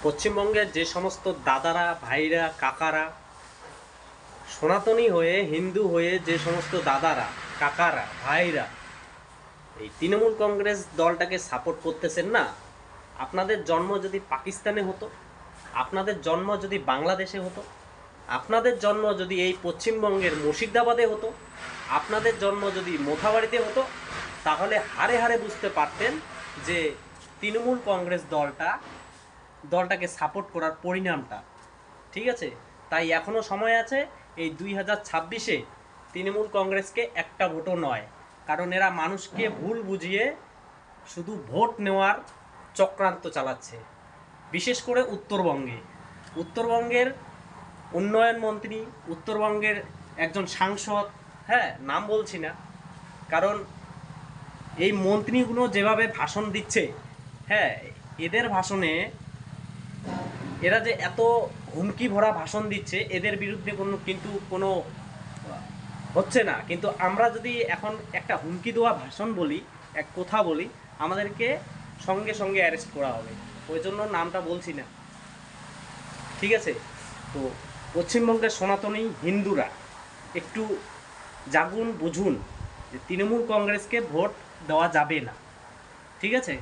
পশ্চিমবঙ্গের যে সমস্ত দাদারা, ভাইরা, কাকারা সনাতনী হয়ে, হিন্দু হয়ে যে সমস্ত দাদারা, কাকারা, ভাইরা এই তৃণমূল কংগ্রেস দলটাকে সাপোর্ট করতেছেন না, আপনাদের জন্ম যদি পাকিস্তানে হতো, আপনাদের জন্ম যদি বাংলাদেশে হতো, আপনাদের জন্ম যদি এই পশ্চিমবঙ্গের মুর্শিদাবাদে হতো, আপনাদের জন্ম যদি মোথাবাড়িতে হতো, তাহলে হাড়ে হাড়ে বুঝতে পারতেন যে তৃণমূল কংগ্রেস দলটাকে সাপোর্ট করার পরিণামটা। ঠিক আছে, তাই এখনও সময় আছে। এই 2026-এ তৃণমূল কংগ্রেসকে একটা ভোটও নয়, কারণ এরা মানুষকে ভুল বুঝিয়ে শুধু ভোট নেওয়ার চক্রান্ত চালাচ্ছে। বিশেষ করে উত্তরবঙ্গের উন্নয়ন মন্ত্রী, উত্তরবঙ্গের একজন সাংসদ, হ্যাঁ নাম বলছি না, কারণ এই মন্ত্রীগুলো যেভাবে ভাষণ দিচ্ছে, হ্যাঁ এদের ভাষণে এরা যে এত হুমকি ভরা ভাষণ দিচ্ছে, এদের বিরুদ্ধে কোনো হচ্ছে না। কিন্তু আমরা যদি এখন একটা হুমকি দেওয়া ভাষণ বলি, এক কথা বলি, আমাদেরকে সঙ্গে সঙ্গে অ্যারেস্ট করা হবে। ওই জন্য নামটা বলছি না। ঠিক আছে, তো পশ্চিমবঙ্গের সনাতনী হিন্দুরা একটু জাগুন, বুঝুন যে তৃণমূল কংগ্রেসকে ভোট দেওয়া যাবে না। ঠিক আছে।